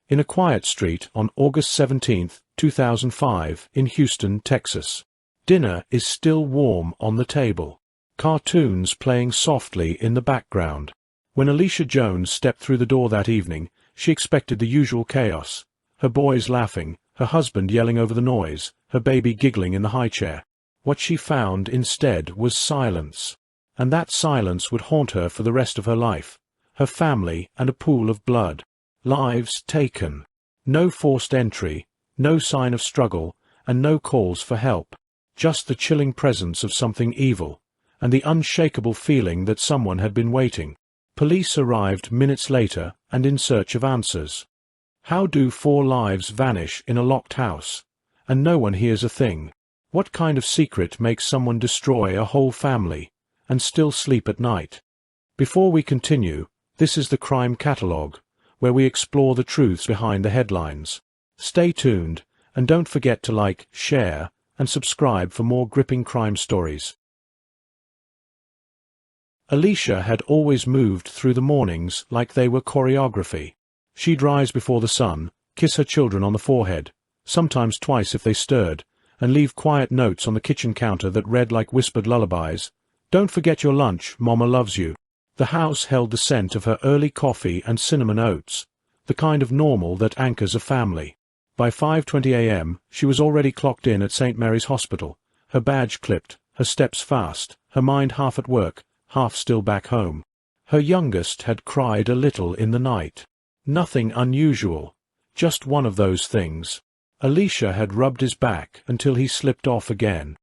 in a quiet street on August 17, 2005, in Houston, Texas. Dinner is still warm on the table. Cartoons playing softly in the background. When Alicia Jones stepped through the door that evening, she expected the usual chaos. Her boys laughing, her husband yelling over the noise, her baby giggling in the high chair. What she found instead was silence. And that silence would haunt her for the rest of her life. Her family and a pool of blood. Lives taken. No forced entry, no sign of struggle, and no calls for help. Just the chilling presence of something evil, and the unshakable feeling that someone had been waiting. Police arrived minutes later and in search of answers. How do 4 lives vanish in a locked house, and no one hears a thing? What kind of secret makes someone destroy a whole family, and still sleep at night? Before we continue, this is the Crime Catalogue, where we explore the truths behind the headlines. Stay tuned, and don't forget to like, share, and subscribe for more gripping crime stories. Alicia had always moved through the mornings like they were choreography. She'd rise before the sun, kiss her children on the forehead, sometimes twice if they stirred, and leave quiet notes on the kitchen counter that read like whispered lullabies. "Don't forget your lunch, Mama loves you." The house held the scent of her early coffee and cinnamon oats, the kind of normal that anchors a family. By 5:20 a.m., she was already clocked in at St. Mary's Hospital, her badge clipped, her steps fast, her mind half at work, half still back home. Her youngest had cried a little in the night. Nothing unusual, just one of those things. Alicia had rubbed his back until he slipped off again.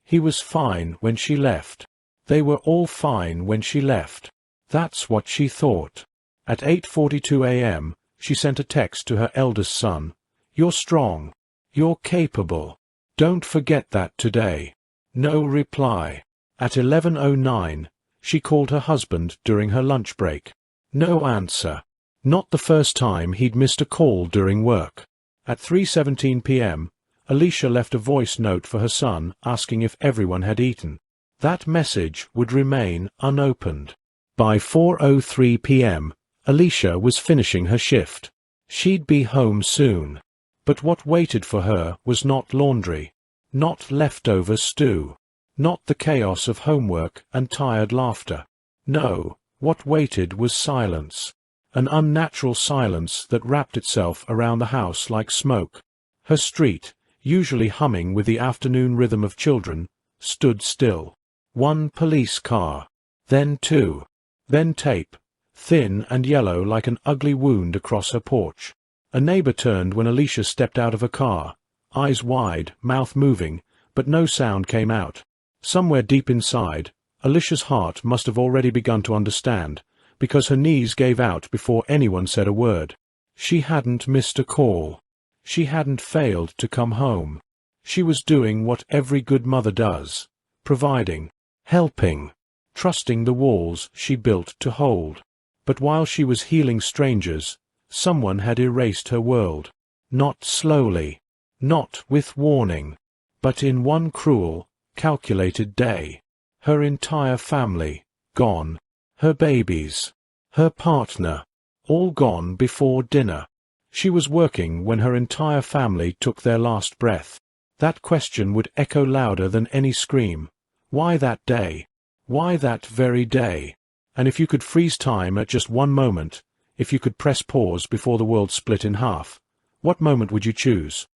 He was fine when she left. They were all fine when she left. That's what she thought. At 8:42 a.m., she sent a text to her eldest son. "You're strong. You're capable. Don't forget that today." No reply. At 11:09, she called her husband during her lunch break. No answer. Not the first time he'd missed a call during work. At 3:17 p.m., Alicia left a voice note for her son asking if everyone had eaten. That message would remain unopened. By 4:03 p.m., Alicia was finishing her shift. She'd be home soon. But what waited for her was not laundry, not leftover stew, not the chaos of homework and tired laughter. No, what waited was silence. An unnatural silence that wrapped itself around the house like smoke. Her street, usually humming with the afternoon rhythm of children, stood still. 1 police car, then 2, then tape, thin and yellow like an ugly wound across her porch. A neighbor turned when Alicia stepped out of her car, eyes wide, mouth moving, but no sound came out. Somewhere deep inside, Alicia's heart must have already begun to understand, because her knees gave out before anyone said a word. She hadn't missed a call. She hadn't failed to come home. She was doing what every good mother does, providing, helping, trusting the walls she built to hold. But while she was healing strangers, someone had erased her world. Not slowly, not with warning, but in one cruel, calculated day. Her entire family, gone. Her babies, her partner, all gone before dinner. She was working when her entire family took their last breath. That question would echo louder than any scream. Why that day? Why that very day? And if you could freeze time at just one moment, if you could press pause before the world split in half, what moment would you choose?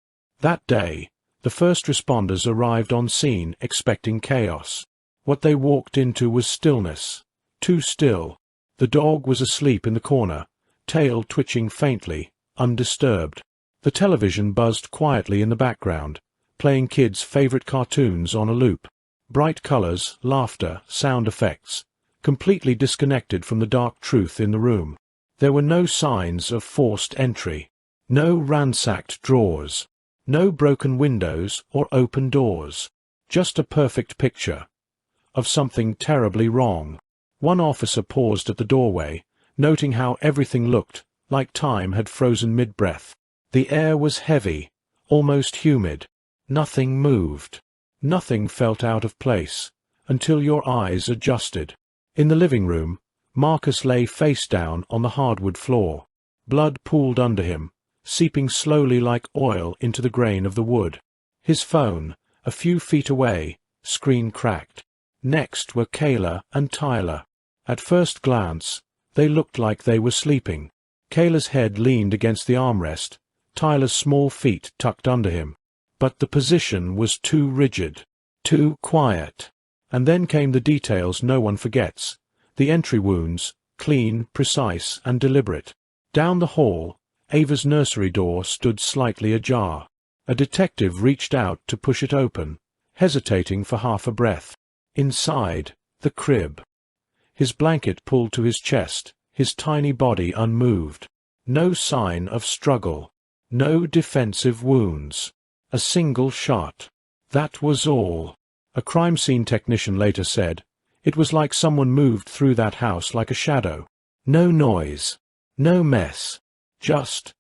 That day, the first responders arrived on scene expecting chaos. What they walked into was stillness. Too still. The dog was asleep in the corner, tail twitching faintly, undisturbed. The television buzzed quietly in the background, playing kids' favorite cartoons on a loop. Bright colors, laughter, sound effects, completely disconnected from the dark truth in the room. There were no signs of forced entry, no ransacked drawers, no broken windows or open doors. Just a perfect picture of something terribly wrong. One officer paused at the doorway, noting how everything looked like time had frozen mid-breath. The air was heavy, almost humid. Nothing moved. Nothing felt out of place, until your eyes adjusted. In the living room, Marcus lay face down on the hardwood floor. Blood pooled under him, seeping slowly like oil into the grain of the wood. His phone, a few feet away, screen cracked. Next were Kayla and Tyler. At first glance, they looked like they were sleeping. Kayla's head leaned against the armrest, Tyler's small feet tucked under him. But the position was too rigid, too quiet. And then came the details no one forgets. The entry wounds, clean, precise, and deliberate. Down the hall, Ava's nursery door stood slightly ajar. A detective reached out to push it open, hesitating for half a breath. Inside, the crib. His blanket pulled to his chest, his tiny body unmoved. No sign of struggle. No defensive wounds. A single shot. That was all. A crime scene technician later said, "It was like someone moved through that house like a shadow. No noise. No mess. Just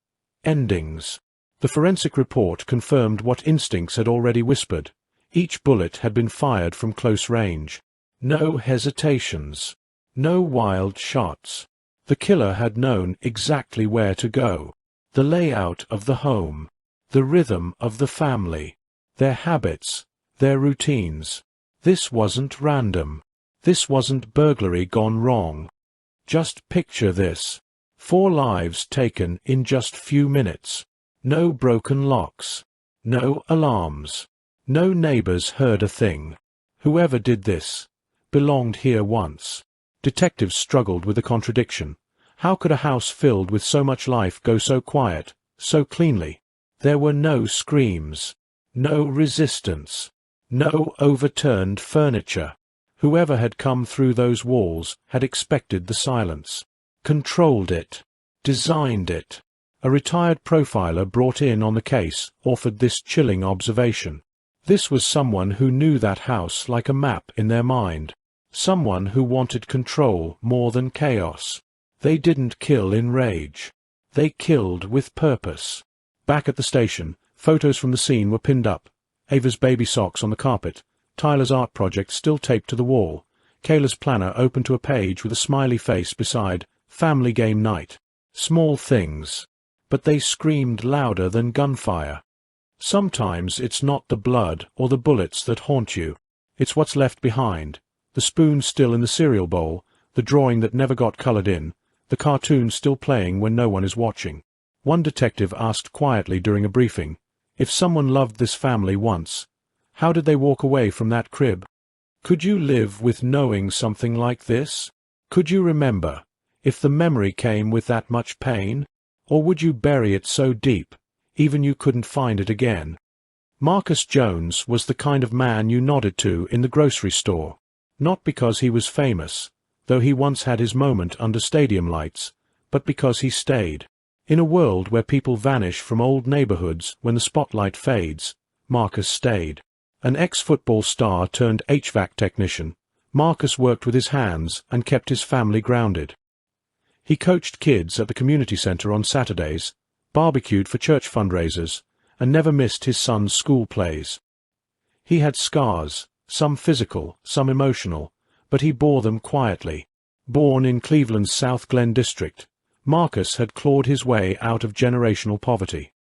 endings." The forensic report confirmed what instincts had already whispered. Each bullet had been fired from close range. No hesitations. No wild shots. The killer had known exactly where to go. The layout of the home. The rhythm of the family. Their habits. Their routines. This wasn't random. This wasn't burglary gone wrong. Just picture this. 4 lives taken in just few minutes. No broken locks. No alarms. No neighbors heard a thing. Whoever did this belonged here once. Detectives struggled with the contradiction. How could a house filled with so much life go so quiet, so cleanly? There were no screams. No resistance. No overturned furniture. Whoever had come through those walls had expected the silence. Controlled it. Designed it. A retired profiler brought in on the case offered this chilling observation. This was someone who knew that house like a map in their mind. Someone who wanted control more than chaos. They didn't kill in rage. They killed with purpose. Back at the station, photos from the scene were pinned up. Ava's baby socks on the carpet, Tyler's art project still taped to the wall, Kayla's planner open to a page with a smiley face beside "Family Game Night." Small things. But they screamed louder than gunfire. Sometimes it's not the blood or the bullets that haunt you. It's what's left behind. The spoon still in the cereal bowl, the drawing that never got colored in, the cartoon still playing when no one is watching. One detective asked quietly during a briefing, if someone loved this family once, how did they walk away from that crib? Could you live with knowing something like this? Could you remember, if the memory came with that much pain? Or would you bury it so deep, even you couldn't find it again? Marcus Jones was the kind of man you nodded to in the grocery store. Not because he was famous, though he once had his moment under stadium lights, but because he stayed. In a world where people vanish from old neighborhoods when the spotlight fades, Marcus stayed. An ex-football star turned HVAC technician, Marcus worked with his hands and kept his family grounded. He coached kids at the community center on Saturdays, barbecued for church fundraisers, and never missed his son's school plays. He had scars, some physical, some emotional, but he bore them quietly. Born in Cleveland's South Glen district, Marcus had clawed his way out of generational poverty.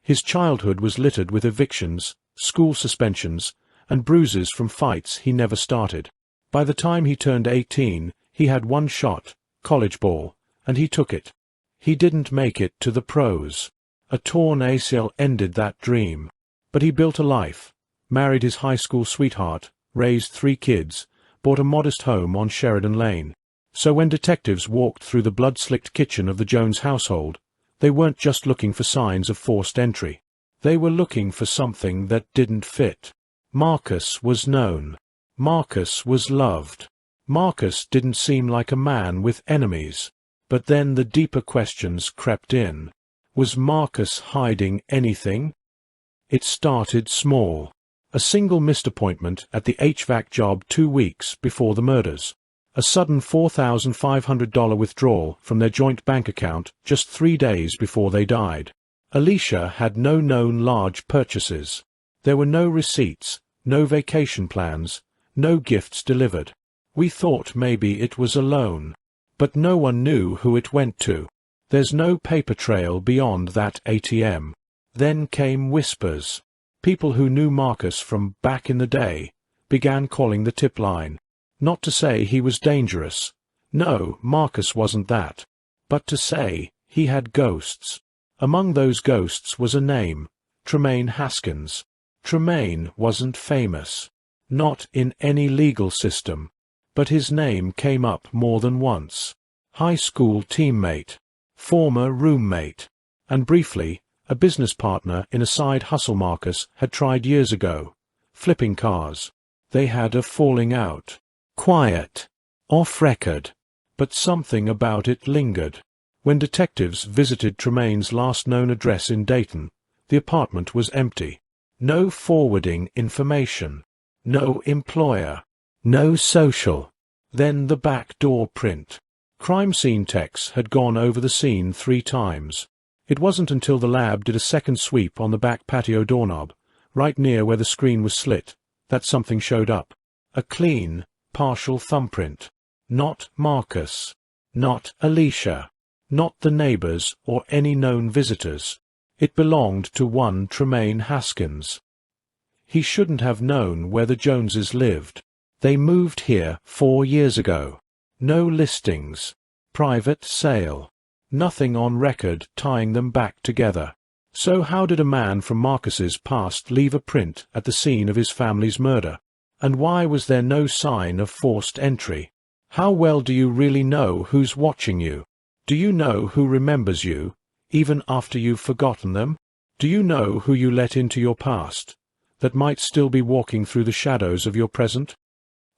His childhood was littered with evictions, school suspensions, and bruises from fights he never started. By the time he turned 18, he had one shot, college ball, and he took it. He didn't make it to the pros. A torn ACL ended that dream. But he built a life, married his high school sweetheart, raised 3 kids, bought a modest home on Sheridan Lane. So when detectives walked through the blood-slicked kitchen of the Jones household, they weren't just looking for signs of forced entry. They were looking for something that didn't fit. Marcus was known. Marcus was loved. Marcus didn't seem like a man with enemies. But then the deeper questions crept in. Was Marcus hiding anything? It started small. A single missed appointment at the HVAC job 2 weeks before the murders. A sudden $4,500 withdrawal from their joint bank account just 3 days before they died. Alicia had no known large purchases. There were no receipts, no vacation plans, no gifts delivered. We thought maybe it was a loan. But no one knew who it went to. There's no paper trail beyond that ATM. Then came whispers. People who knew Marcus from back in the day began calling the tip line. Not to say he was dangerous. No, Marcus wasn't that. But to say he had ghosts. Among those ghosts was a name, Tremaine Haskins. Tremaine wasn't famous. Not in any legal system. But his name came up more than once. High school teammate, former roommate, and briefly, a business partner in a side hustle Marcus had tried years ago, flipping cars. They had a falling out. Quiet. Off record. But something about it lingered. When detectives visited Tremaine's last known address in Dayton, the apartment was empty. No forwarding information. No employer. No social. Then the back door print. Crime scene techs had gone over the scene 3 times. It wasn't until the lab did a second sweep on the back patio doorknob, right near where the screen was slit, that something showed up. A clean, partial thumbprint. Not Marcus. Not Alicia. Not the neighbors or any known visitors. It belonged to one Tremaine Haskins. He shouldn't have known where the Joneses lived. They moved here 4 years ago. No listings. Private sale. Nothing on record tying them back together. So how did a man from Marcus's past leave a print at the scene of his family's murder? And why was there no sign of forced entry? How well do you really know who's watching you? Do you know who remembers you, even after you've forgotten them? Do you know who you let into your past, that might still be walking through the shadows of your present?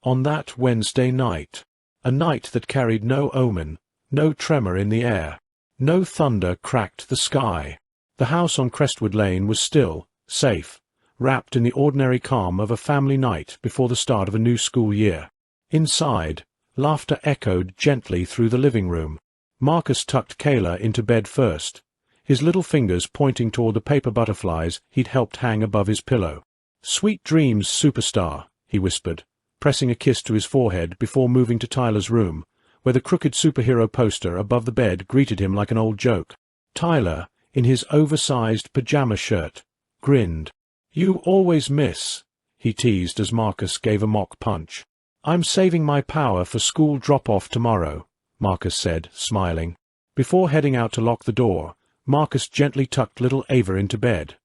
On that Wednesday night, a night that carried no omen, no tremor in the air, no thunder cracked the sky. The house on Crestwood Lane was still, safe, wrapped in the ordinary calm of a family night before the start of a new school year. Inside, laughter echoed gently through the living room. Marcus tucked Kayla into bed first, his little fingers pointing toward the paper butterflies he'd helped hang above his pillow. "Sweet dreams, superstar," he whispered, pressing a kiss to his forehead before moving to Tyler's room, where the crooked superhero poster above the bed greeted him like an old joke. Tyler, in his oversized pajama shirt, grinned. "You always miss," he teased as Marcus gave a mock punch. "I'm saving my power for school drop-off tomorrow," Marcus said, smiling. Before heading out to lock the door, Marcus gently tucked little Ava into bed,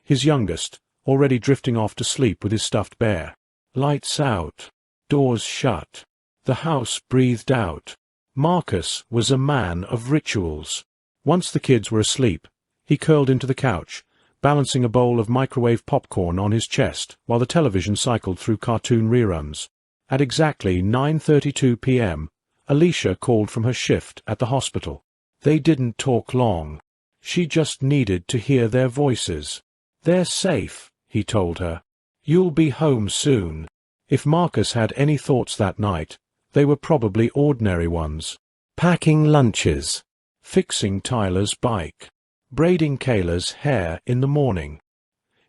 his youngest, already drifting off to sleep with his stuffed bear. Lights out. Doors shut. The house breathed out. Marcus was a man of rituals. Once the kids were asleep, he curled into the couch, balancing a bowl of microwave popcorn on his chest while the television cycled through cartoon reruns. At exactly 9:32 p.m., Alicia called from her shift at the hospital. They didn't talk long. She just needed to hear their voices. "They're safe," he told her. "You'll be home soon." If Marcus had any thoughts that night, they were probably ordinary ones. Packing lunches. Fixing Tyler's bike. Braiding Kayla's hair in the morning.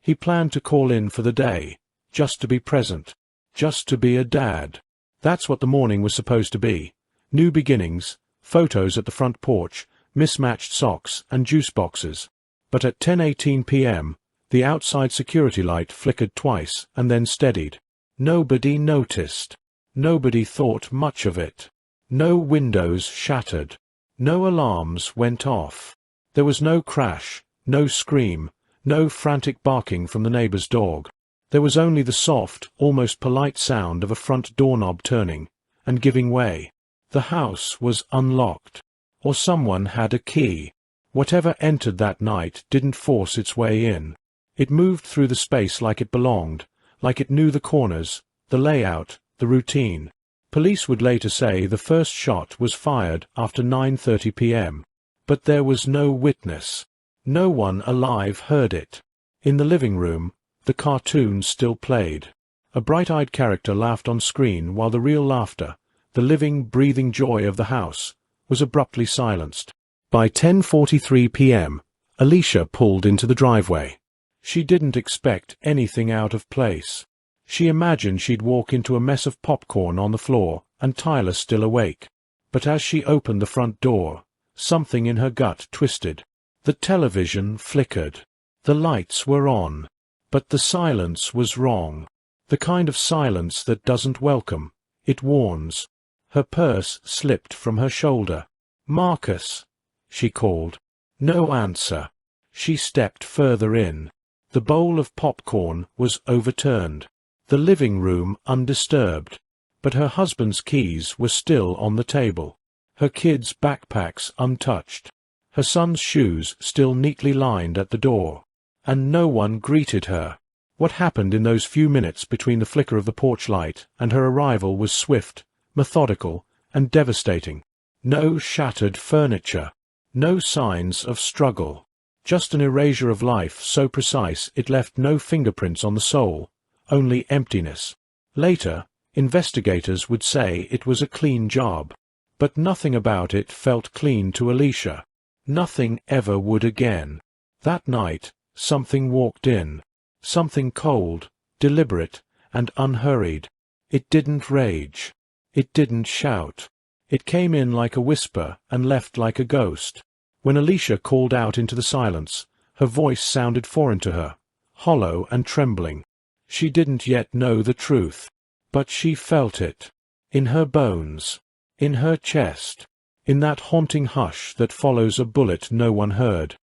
He planned to call in for the day, just to be present. Just to be a dad. That's what the morning was supposed to be. New beginnings, photos at the front porch, mismatched socks and juice boxes. But at 10:18 p.m., the outside security light flickered twice and then steadied. Nobody noticed. Nobody thought much of it. No windows shattered. No alarms went off. There was no crash, no scream, no frantic barking from the neighbor's dog. There was only the soft, almost polite sound of a front doorknob turning and giving way. The house was unlocked. Or someone had a key. Whatever entered that night didn't force its way in. It moved through the space like it belonged, like it knew the corners, the layout, the routine. Police would later say the first shot was fired after 9:30 p.m. But there was no witness. No one alive heard it. In the living room, the cartoon still played. A bright-eyed character laughed on screen while the real laughter, the living, breathing joy of the house, was abruptly silenced. By 10:43 p.m., Alicia pulled into the driveway. She didn't expect anything out of place. She imagined she'd walk into a mess of popcorn on the floor and Tyler still awake. But as she opened the front door, something in her gut twisted. The television flickered. The lights were on. But the silence was wrong. The kind of silence that doesn't welcome, it warns. Her purse slipped from her shoulder. "Marcus," she called. No answer. She stepped further in. The bowl of popcorn was overturned. The living room undisturbed. But her husband's keys were still on the table. Her kids' backpacks untouched. Her son's shoes still neatly lined at the door. And no one greeted her. What happened in those few minutes between the flicker of the porch light and her arrival was swift, methodical, and devastating. No shattered furniture. No signs of struggle. Just an erasure of life so precise it left no fingerprints on the soul, only emptiness. Later, investigators would say it was a clean job. But nothing about it felt clean to Alicia. Nothing ever would again. That night, something walked in. Something cold, deliberate, and unhurried. It didn't rage. It didn't shout. It came in like a whisper and left like a ghost. When Alicia called out into the silence, her voice sounded foreign to her, hollow and trembling. She didn't yet know the truth. But she felt it. In her bones. In her chest. In that haunting hush that follows a bullet no one heard.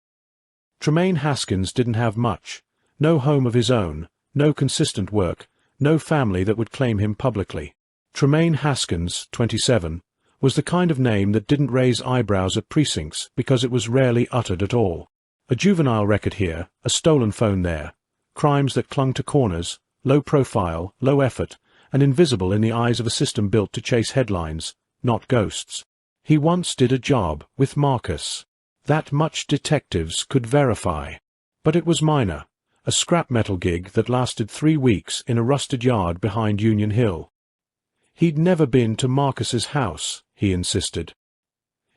Tremaine Haskins didn't have much. No home of his own, no consistent work, no family that would claim him publicly. Tremaine Haskins, 27, was the kind of name that didn't raise eyebrows at precincts because it was rarely uttered at all. A juvenile record here, a stolen phone there, crimes that clung to corners, low profile, low effort, and invisible in the eyes of a system built to chase headlines, not ghosts. He once did a job with Marcus. That much detectives could verify. But it was minor. A scrap metal gig that lasted 3 weeks in a rusted yard behind Union Hill. He'd never been to Marcus's house, he insisted.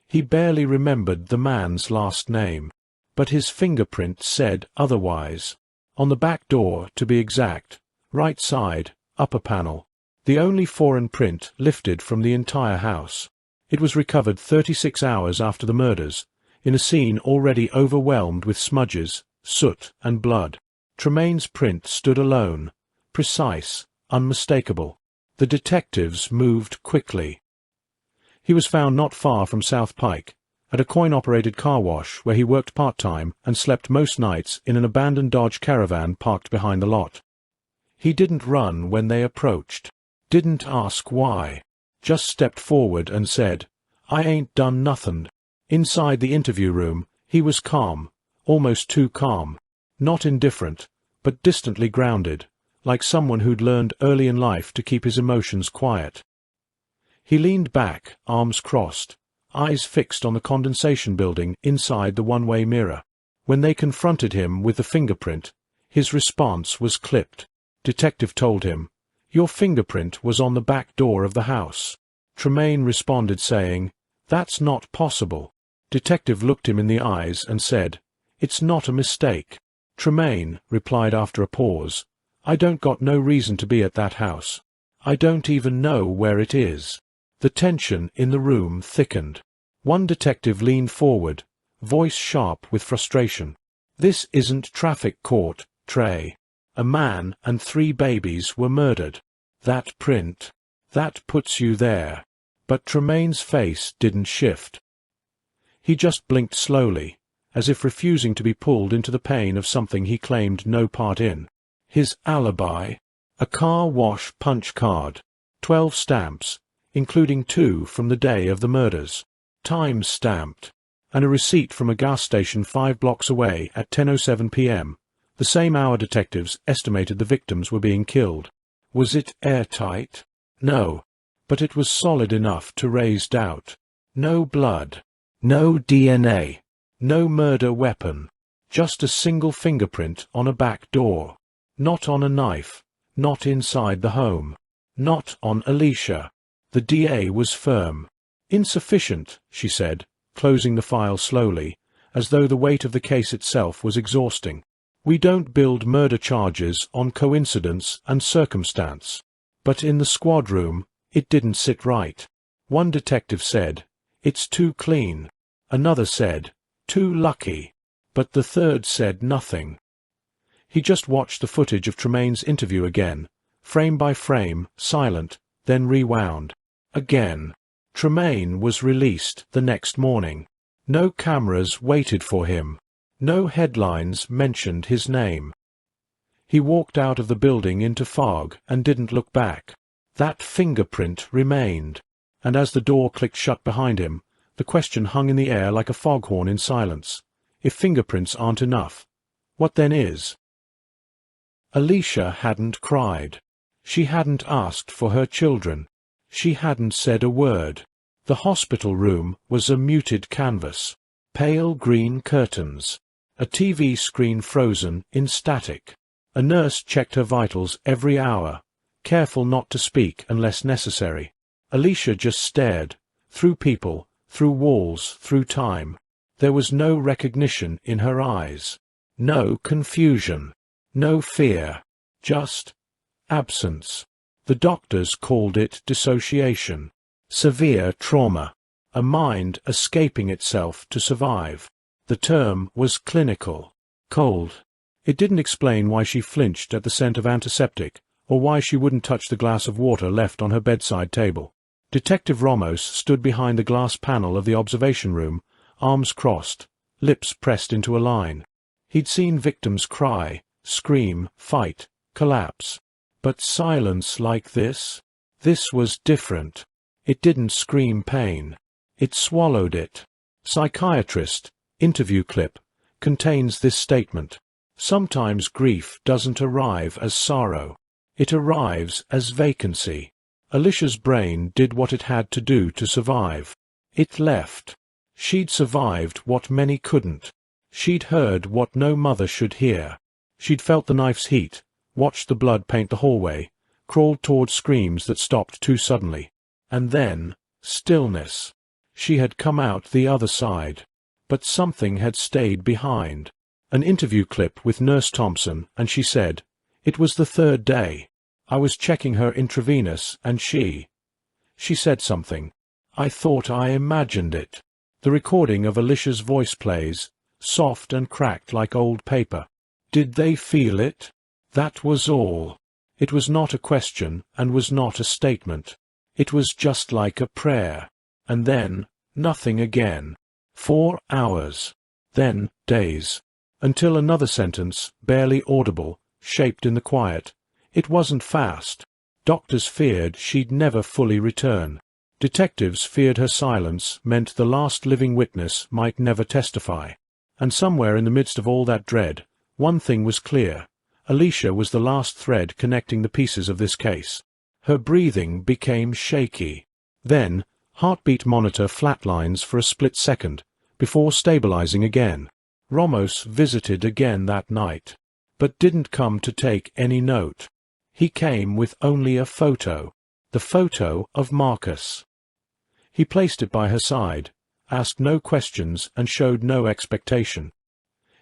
He barely remembered the man's last name, but his fingerprint said otherwise. On the back door, to be exact, right side, upper panel, the only foreign print lifted from the entire house. It was recovered 36 hours after the murders, in a scene already overwhelmed with smudges, soot, and blood. Tremaine's print stood alone, precise, unmistakable. The detectives moved quickly. He was found not far from South Pike, at a coin-operated car wash where he worked part-time and slept most nights in an abandoned Dodge Caravan parked behind the lot. He didn't run when they approached, didn't ask why, just stepped forward and said, "I ain't done nothin'." Inside the interview room, he was calm, almost too calm. Not indifferent, but distantly grounded, like someone who'd learned early in life to keep his emotions quiet. He leaned back, arms crossed, eyes fixed on the condensation building inside the one-way mirror. When they confronted him with the fingerprint, his response was clipped. Detective told him, "Your fingerprint was on the back door of the house." Tremaine responded saying, "That's not possible." Detective looked him in the eyes and said, "It's not a mistake." Tremaine replied after a pause, "I don't got no reason to be at that house. I don't even know where it is." The tension in the room thickened. One detective leaned forward, voice sharp with frustration. "This isn't traffic court, Trey. A man and 3 babies were murdered. That print, that puts you there." But Tremaine's face didn't shift. He just blinked slowly, as if refusing to be pulled into the pain of something he claimed no part in. His alibi? A car wash punch card. 12 stamps, including 2 from the day of the murders. Time stamped. And a receipt from a gas station 5 blocks away at 10:07 p.m., the same hour detectives estimated the victims were being killed. Was it airtight? No. But it was solid enough to raise doubt. No blood. No DNA. No murder weapon. Just a single fingerprint on a back door. Not on a knife. Not inside the home. Not on Alicia. The DA was firm. "Insufficient," she said, closing the file slowly, as though the weight of the case itself was exhausting. "We don't build murder charges on coincidence and circumstance." But in the squad room, it didn't sit right. One detective said, "It's too clean." Another said, "Too lucky." But the third said nothing. He just watched the footage of Tremaine's interview again, frame by frame, silent, then rewound. Again. Tremaine was released the next morning. No cameras waited for him. No headlines mentioned his name. He walked out of the building into fog and didn't look back. That fingerprint remained. And as the door clicked shut behind him, the question hung in the air like a foghorn in silence. If fingerprints aren't enough, what then is? Alicia hadn't cried. She hadn't asked for her children. She hadn't said a word. The hospital room was a muted canvas. Pale green curtains. A TV screen frozen in static. A nurse checked her vitals every hour, careful not to speak unless necessary. Alicia just stared, through people, through walls, through time. There was no recognition in her eyes. No confusion. No fear. Just absence. The doctors called it dissociation. Severe trauma. A mind escaping itself to survive. The term was clinical. Cold. It didn't explain why she flinched at the scent of antiseptic, or why she wouldn't touch the glass of water left on her bedside table. Detective Ramos stood behind the glass panel of the observation room, arms crossed, lips pressed into a line. He'd seen victims cry, scream, fight, collapse. But silence like this? This was different. It didn't scream pain. It swallowed it. Psychiatrist, interview clip, contains this statement. Sometimes grief doesn't arrive as sorrow. It arrives as vacancy. Alicia's brain did what it had to do to survive. It left. She'd survived what many couldn't. She'd heard what no mother should hear. She'd felt the knife's heat, watched the blood paint the hallway, crawled toward screams that stopped too suddenly. And then, stillness. She had come out the other side. But something had stayed behind. An interview clip with Nurse Thompson, and she said, "It was the third day. I was checking her intravenous, and she said something. I thought I imagined it." The recording of Alicia's voice plays, soft and cracked like old paper. Did they feel it? That was all. It was not a question, and was not a statement. It was just like a prayer. And then, nothing again. 4 hours. Then, days. Until another sentence, barely audible, shaped in the quiet. It wasn't fast. Doctors feared she'd never fully return. Detectives feared her silence meant the last living witness might never testify. And somewhere in the midst of all that dread, one thing was clear. Alicia was the last thread connecting the pieces of this case. Her breathing became shaky. Then, heartbeat monitor flatlines for a split second, before stabilizing again. Ramos visited again that night, but didn't come to take any note. He came with only a photo, the photo of Marcus. He placed it by her side, asked no questions and showed no expectation.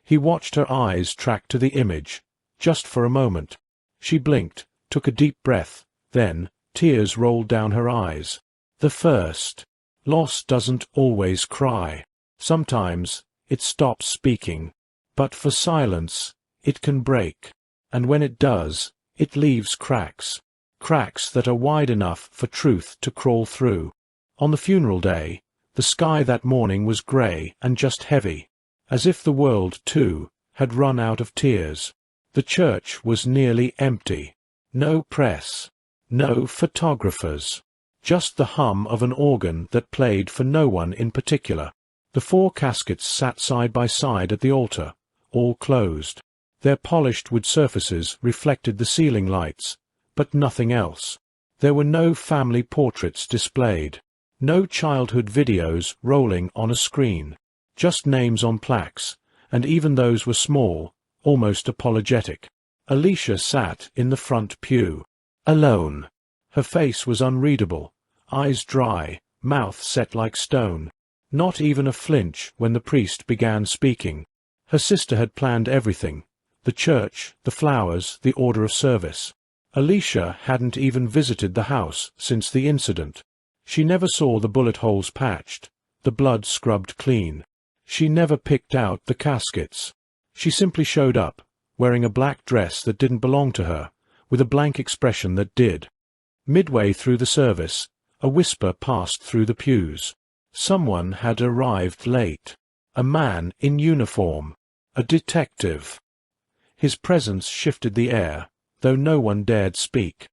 He watched her eyes track to the image, just for a moment. She blinked, took a deep breath, then, tears rolled down her eyes. The first. Loss doesn't always cry. Sometimes, it stops speaking. But for silence, it can break. And when it does, it leaves cracks. Cracks that are wide enough for truth to crawl through. On the funeral day, the sky that morning was grey and just heavy, as if the world, too, had run out of tears. The church was nearly empty. No press. No photographers. Just the hum of an organ that played for no one in particular. The 4 caskets sat side by side at the altar, all closed. Their polished wood surfaces reflected the ceiling lights, but nothing else. There were no family portraits displayed. No childhood videos rolling on a screen. Just names on plaques, and even those were small, almost apologetic. Alicia sat in the front pew. Alone. Her face was unreadable, eyes dry, mouth set like stone. Not even a flinch when the priest began speaking. Her sister had planned everything. The church, the flowers, the order of service. Alicia hadn't even visited the house since the incident. She never saw the bullet holes patched, the blood scrubbed clean. She never picked out the caskets. She simply showed up, wearing a black dress that didn't belong to her, with a blank expression that did. Midway through the service, a whisper passed through the pews. Someone had arrived late. A man in uniform. A detective. His presence shifted the air, though no one dared speak.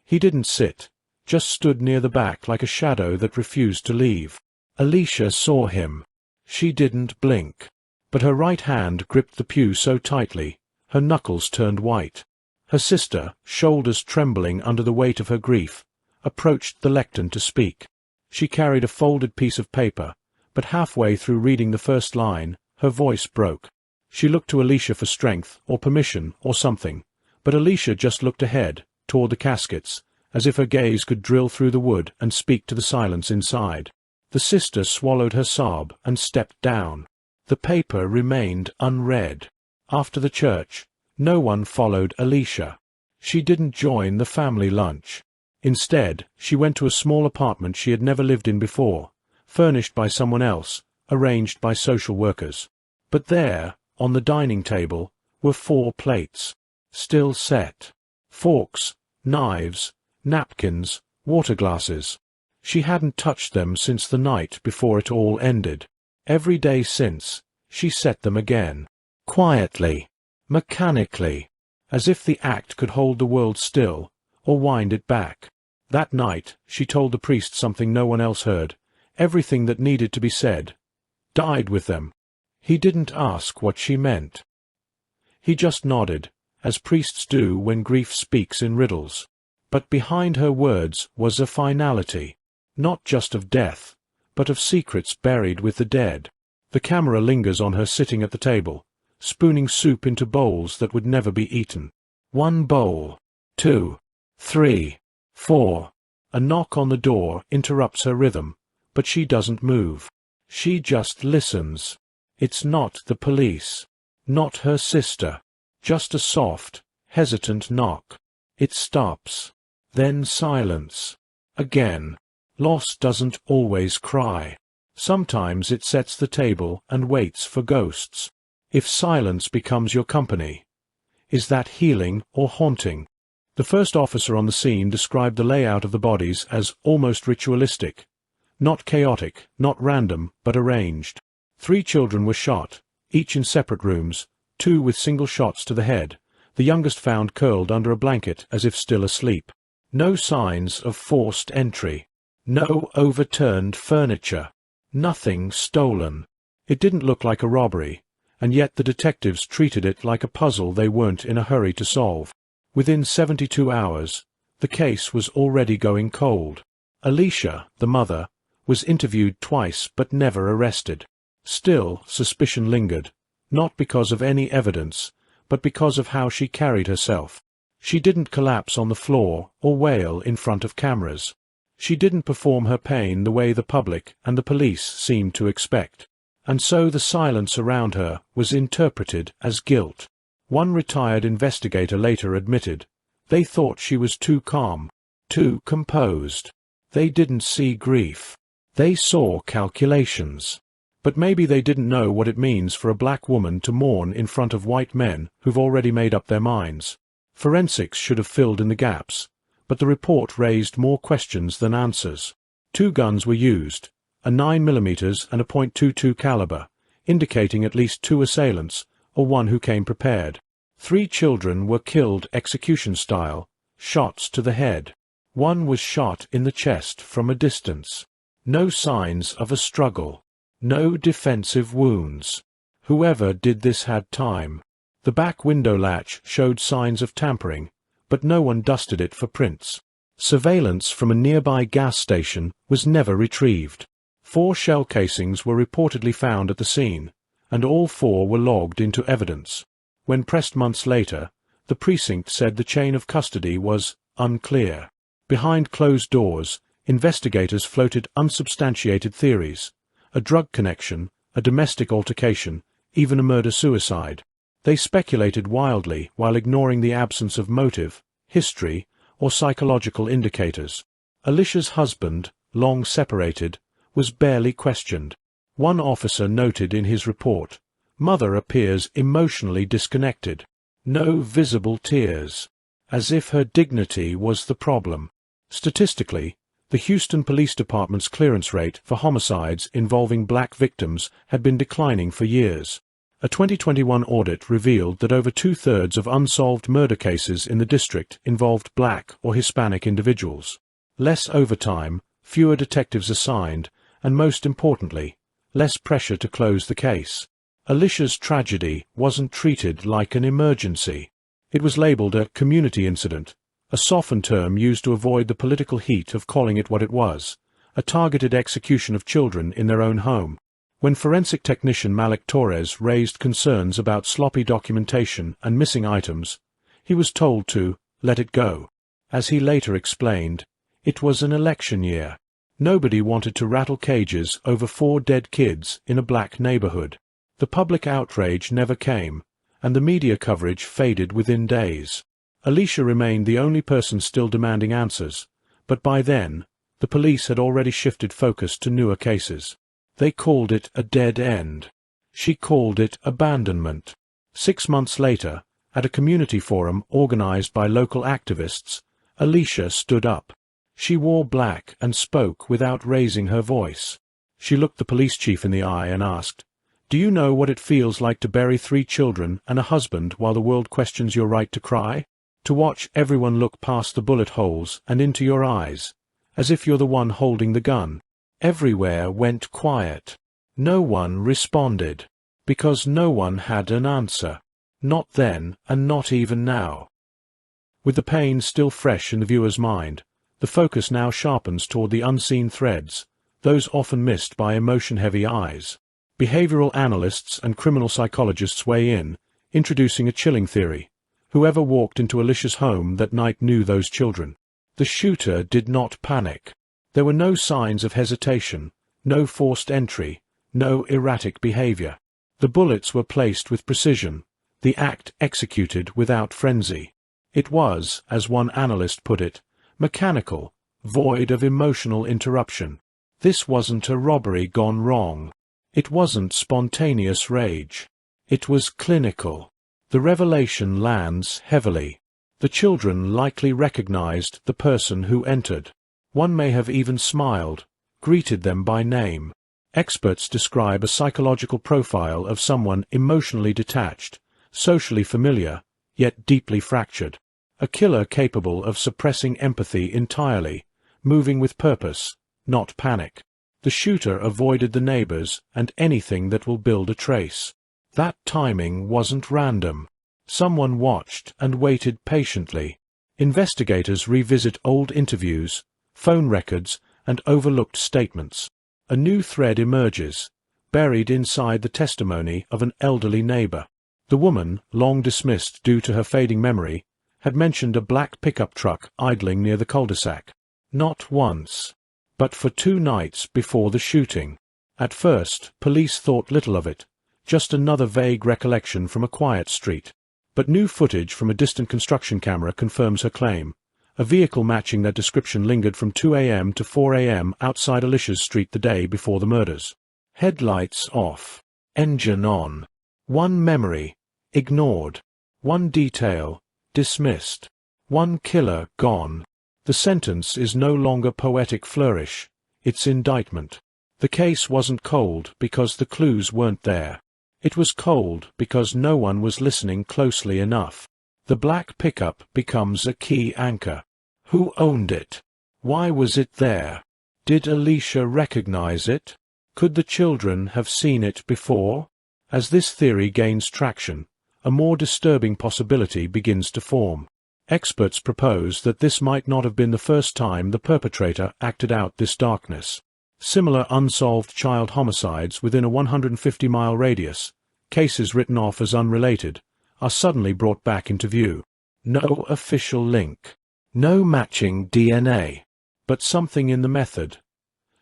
He didn't sit, just stood near the back like a shadow that refused to leave. Alicia saw him. She didn't blink. But her right hand gripped the pew so tightly, her knuckles turned white. Her sister, shoulders trembling under the weight of her grief, approached the lectern to speak. She carried a folded piece of paper, but halfway through reading the first line, her voice broke. She looked to Alicia for strength, or permission, or something, but Alicia just looked ahead, toward the caskets, as if her gaze could drill through the wood and speak to the silence inside. The sister swallowed her sob and stepped down. The paper remained unread. After the church, no one followed Alicia. She didn't join the family lunch. Instead, she went to a small apartment she had never lived in before, furnished by someone else, arranged by social workers. But there, on the dining table, were 4 plates, still set. Forks, knives, napkins, water glasses. She hadn't touched them since the night before it all ended. Every day since, she set them again. Quietly, mechanically, as if the act could hold the world still, or wind it back. That night, she told the priest something no one else heard. Everything that needed to be said died with them. He didn't ask what she meant. He just nodded, as priests do when grief speaks in riddles. But behind her words was a finality, not just of death, but of secrets buried with the dead. The camera lingers on her sitting at the table, spooning soup into bowls that would never be eaten. 1 bowl, 2, 3, 4. A knock on the door interrupts her rhythm, but she doesn't move. She just listens. It's not the police, not her sister, just a soft, hesitant knock. It stops. Then silence. Again. Loss doesn't always cry. Sometimes it sets the table and waits for ghosts. If silence becomes your company, is that healing or haunting? The first officer on the scene described the layout of the bodies as almost ritualistic. Not chaotic, not random, but arranged. 3 children were shot, each in separate rooms, 2 with single shots to the head, the youngest found curled under a blanket as if still asleep. No signs of forced entry. No overturned furniture. Nothing stolen. It didn't look like a robbery, and yet the detectives treated it like a puzzle they weren't in a hurry to solve. Within 72 hours, the case was already going cold. Alicia, the mother, was interviewed twice but never arrested. Still, suspicion lingered, not because of any evidence, but because of how she carried herself. She didn't collapse on the floor or wail in front of cameras. She didn't perform her pain the way the public and the police seemed to expect. And so the silence around her was interpreted as guilt. One retired investigator later admitted, they thought she was too calm, too composed. They didn't see grief. They saw calculations. But maybe they didn't know what it means for a black woman to mourn in front of white men who've already made up their minds. Forensics should have filled in the gaps, but the report raised more questions than answers. 2 guns were used, a 9mm and a .22 caliber, indicating at least 2 assailants, or one who came prepared. 3 children were killed execution-style, shots to the head. 1 was shot in the chest from a distance. No signs of a struggle. No defensive wounds. Whoever did this had time. The back window latch showed signs of tampering, but no one dusted it for prints. Surveillance from a nearby gas station was never retrieved. 4 shell casings were reportedly found at the scene, and all 4 were logged into evidence. When pressed months later, the precinct said the chain of custody was unclear. Behind closed doors, investigators floated unsubstantiated theories. A drug connection, a domestic altercation, even a murder-suicide. They speculated wildly while ignoring the absence of motive, history, or psychological indicators. Alicia's husband, long separated, was barely questioned. One officer noted in his report, "Mother appears emotionally disconnected. No visible tears." As if her dignity was the problem. Statistically, the Houston Police Department's clearance rate for homicides involving black victims had been declining for years. A 2021 audit revealed that over two-thirds of unsolved murder cases in the district involved black or Hispanic individuals. Less overtime, fewer detectives assigned, and most importantly, less pressure to close the case. Alicia's tragedy wasn't treated like an emergency. It was labeled a community incident, a softened term used to avoid the political heat of calling it what it was, a targeted execution of children in their own home. When forensic technician Malik Torres raised concerns about sloppy documentation and missing items, he was told to let it go. As he later explained, it was an election year. Nobody wanted to rattle cages over 4 dead kids in a black neighborhood. The public outrage never came, and the media coverage faded within days. Alicia remained the only person still demanding answers, but by then, the police had already shifted focus to newer cases. They called it a dead end. She called it abandonment. 6 months later, at a community forum organized by local activists, Alicia stood up. She wore black and spoke without raising her voice. She looked the police chief in the eye and asked, "Do you know what it feels like to bury 3 children and a husband while the world questions your right to cry? To watch everyone look past the bullet holes and into your eyes, as if you're the one holding the gun?" Everywhere went quiet. No one responded, because no one had an answer. Not then, and not even now. With the pain still fresh in the viewer's mind, the focus now sharpens toward the unseen threads, those often missed by emotion-heavy eyes. Behavioral analysts and criminal psychologists weigh in, introducing a chilling theory. Whoever walked into Alicia's home that night knew those children. The shooter did not panic. There were no signs of hesitation, no forced entry, no erratic behavior. The bullets were placed with precision, the act executed without frenzy. It was, as one analyst put it, mechanical, void of emotional interruption. This wasn't a robbery gone wrong. It wasn't spontaneous rage. It was clinical. The revelation lands heavily. The children likely recognized the person who entered. One may have even smiled, greeted them by name. Experts describe a psychological profile of someone emotionally detached, socially familiar, yet deeply fractured. A killer capable of suppressing empathy entirely, moving with purpose, not panic. The shooter avoided the neighbors and anything that will build a trace. That timing wasn't random. Someone watched and waited patiently. Investigators revisit old interviews, phone records, and overlooked statements. A new thread emerges, buried inside the testimony of an elderly neighbor. The woman, long dismissed due to her fading memory, had mentioned a black pickup truck idling near the cul-de-sac. Not once, but for 2 nights before the shooting. At first, police thought little of it, just another vague recollection from a quiet street. But new footage from a distant construction camera confirms her claim. A vehicle matching that description lingered from 2 a.m. to 4 a.m. outside Alicia's street the day before the murders. Headlights off. Engine on. One memory, ignored. One detail, dismissed. One killer gone. The sentence is no longer poetic flourish. It's indictment. The case wasn't cold because the clues weren't there. It was cold because no one was listening closely enough. The black pickup becomes a key anchor. Who owned it? Why was it there? Did Alicia recognize it? Could the children have seen it before? As this theory gains traction, a more disturbing possibility begins to form. Experts propose that this might not have been the first time the perpetrator acted out this darkness. Similar unsolved child homicides within a 150-mile radius, cases written off as unrelated, are suddenly brought back into view. No official link. No matching DNA. But something in the method.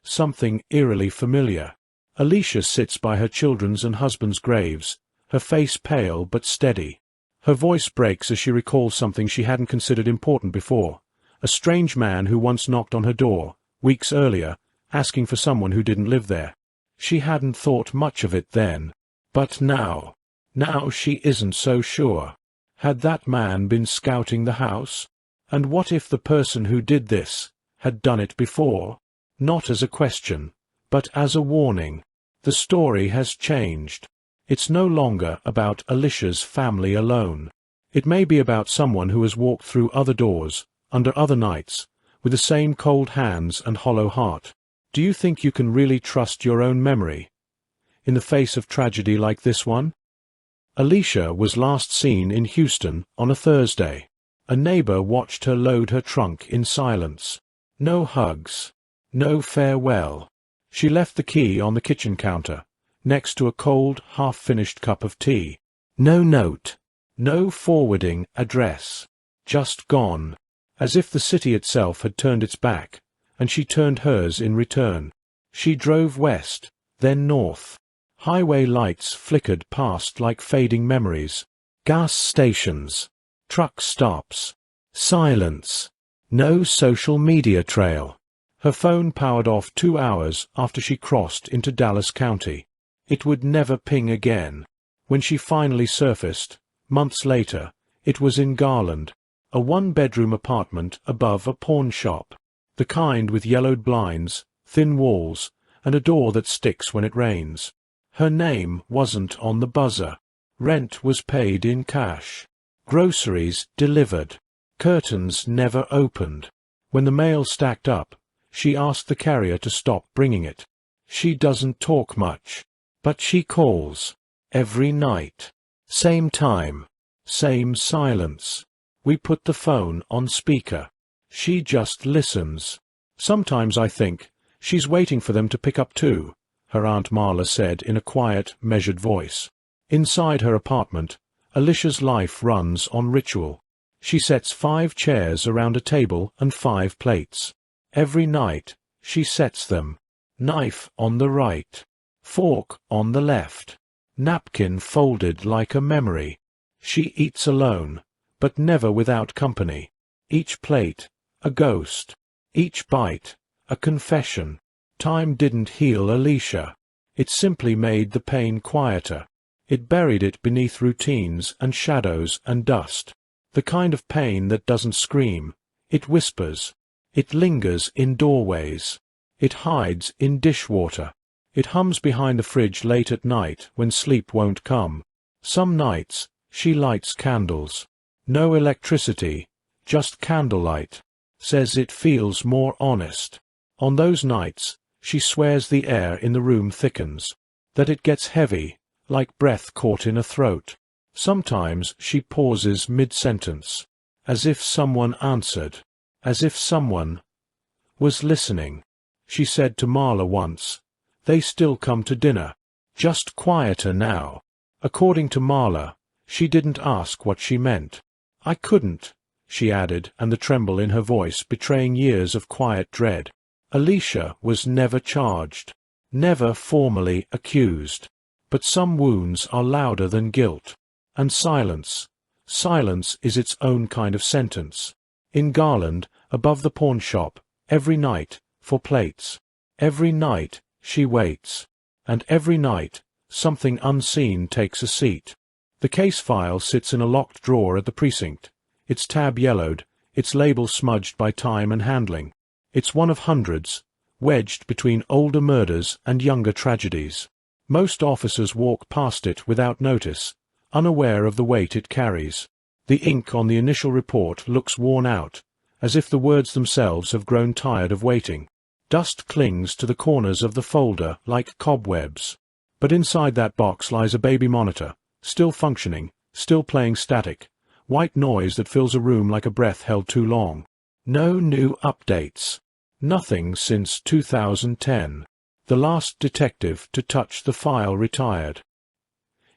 Something eerily familiar. Alicia sits by her children's and husband's graves, her face pale but steady. Her voice breaks as she recalls something she hadn't considered important before. A strange man who once knocked on her door, weeks earlier, asking for someone who didn't live there. She hadn't thought much of it then. But now she isn't so sure. Had that man been scouting the house? And what if the person who did this had done it before? Not as a question, but as a warning. The story has changed. It's no longer about Alicia's family alone. It may be about someone who has walked through other doors, under other nights, with the same cold hands and hollow heart. Do you think you can really trust your own memory in the face of tragedy like this one? Alicia was last seen in Houston on a Thursday. A neighbor watched her load her trunk in silence. No hugs. No farewell. She left the key on the kitchen counter, next to a cold, half-finished cup of tea. No note. No forwarding address. Just gone. As if the city itself had turned its back, and she turned hers in return. She drove west, then north. Highway lights flickered past like fading memories. Gas stations. Truck stops. Silence. No social media trail. Her phone powered off 2 hours after she crossed into Dallas County. It would never ping again. When she finally surfaced, months later, it was in Garland, a one-bedroom apartment above a pawn shop. The kind with yellowed blinds, thin walls, and a door that sticks when it rains. Her name wasn't on the buzzer. Rent was paid in cash. Groceries delivered. Curtains never opened. When the mail stacked up, she asked the carrier to stop bringing it. She doesn't talk much, but she calls. Every night. Same time. Same silence. We put the phone on speaker. She just listens. Sometimes I think she's waiting for them to pick up too, her Aunt Marla said in a quiet, measured voice. Inside her apartment, Alicia's life runs on ritual. She sets 5 chairs around a table and 5 plates. Every night, she sets them. Knife on the right. Fork on the left. Napkin folded like a memory. She eats alone, but never without company. Each plate, a ghost. Each bite, a confession. Time didn't heal Alicia. It simply made the pain quieter. It buried it beneath routines and shadows and dust. The kind of pain that doesn't scream. It whispers. It lingers in doorways. It hides in dishwater. It hums behind the fridge late at night when sleep won't come. Some nights, she lights candles. No electricity, just candlelight. Says it feels more honest. On those nights, she swears the air in the room thickens. That it gets heavy, like breath caught in a throat. Sometimes she pauses mid-sentence, as if someone answered. As if someone was listening. She said to Marla once, "They still come to dinner. Just quieter now." According to Marla, she didn't ask what she meant. "I couldn't," she added, and the tremble in her voice betraying years of quiet dread. Alicia was never charged, never formally accused. But some wounds are louder than guilt. And silence is its own kind of sentence. In Garland, above the pawn shop, every night, for plates. Every night, she waits. And every night, something unseen takes a seat. The case file sits in a locked drawer at the precinct, its tab yellowed, its label smudged by time and handling. It's one of hundreds, wedged between older murders and younger tragedies. Most officers walk past it without notice, unaware of the weight it carries. The ink on the initial report looks worn out, as if the words themselves have grown tired of waiting. Dust clings to the corners of the folder like cobwebs. But inside that box lies a baby monitor, still functioning, still playing static, white noise that fills a room like a breath held too long. No new updates. Nothing since 2010. The last detective to touch the file retired.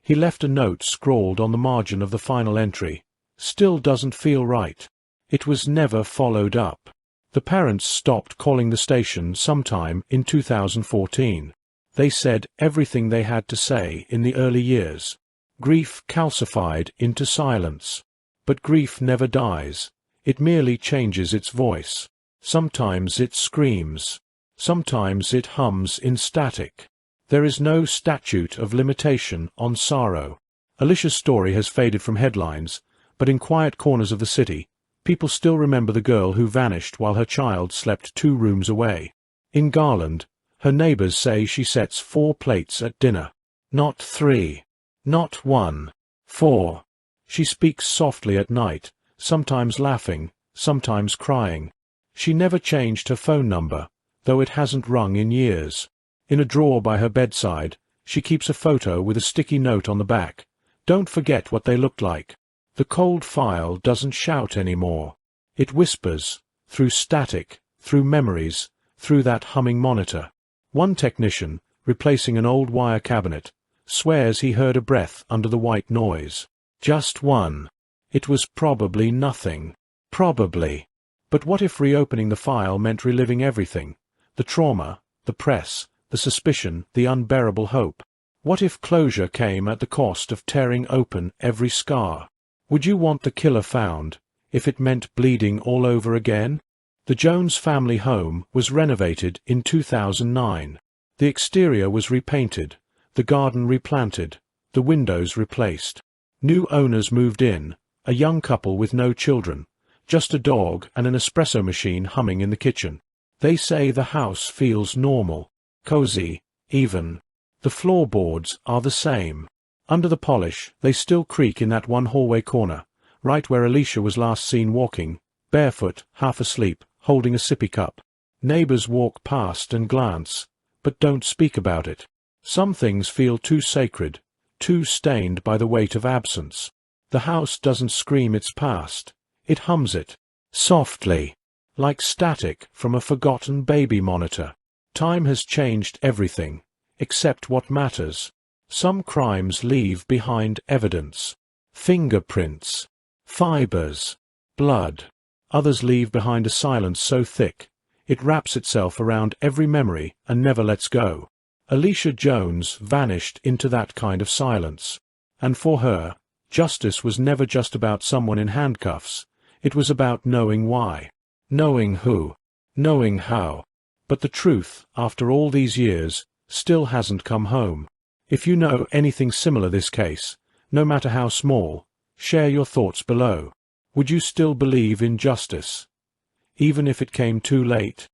He left a note scrawled on the margin of the final entry. Still doesn't feel right. It was never followed up. The parents stopped calling the station sometime in 2014. They said everything they had to say in the early years. Grief calcified into silence. But grief never dies. It merely changes its voice. Sometimes it screams. Sometimes it hums in static. There is no statute of limitation on sorrow. Alicia's story has faded from headlines, but in quiet corners of the city, people still remember the girl who vanished while her child slept 2 rooms away. In Garland, her neighbors say she sets 4 plates at dinner. Not 3. Not 1. 4. She speaks softly at night, sometimes laughing, sometimes crying. She never changed her phone number, though it hasn't rung in years. In a drawer by her bedside, she keeps a photo with a sticky note on the back. Don't forget what they looked like. The cold file doesn't shout anymore. It whispers, through static, through memories, through that humming monitor. One technician, replacing an old wire cabinet, swears he heard a breath under the white noise. Just one. It was probably nothing. Probably. But what if reopening the file meant reliving everything? The trauma, the press, the suspicion, the unbearable hope. What if closure came at the cost of tearing open every scar? Would you want the killer found, if it meant bleeding all over again? The Jones family home was renovated in 2009. The exterior was repainted, the garden replanted, the windows replaced. New owners moved in, a young couple with no children, just a dog and an espresso machine humming in the kitchen. They say the house feels normal, cozy, even. The floorboards are the same. Under the polish, they still creak in that one hallway corner, right where Alicia was last seen walking, barefoot, half asleep, holding a sippy cup. Neighbors walk past and glance, but don't speak about it. Some things feel too sacred, too stained by the weight of absence. The house doesn't scream its past. It hums it, softly, like static from a forgotten baby monitor. Time has changed everything, except what matters. Some crimes leave behind evidence. Fingerprints, fibers, blood. Others leave behind a silence so thick, it wraps itself around every memory and never lets go. Alicia Jones vanished into that kind of silence. And for her, justice was never just about someone in handcuffs. It was about knowing why, knowing who, knowing how. But the truth, after all these years, still hasn't come home. If you know anything similar this case, no matter how small, share your thoughts below. Would you still believe in justice, even if it came too late?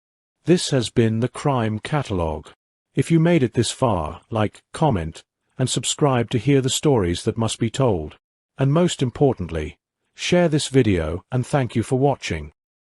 This has been the Crime Catalogue. If you made it this far, like, comment, and subscribe to hear the stories that must be told. And most importantly, share this video and thank you for watching.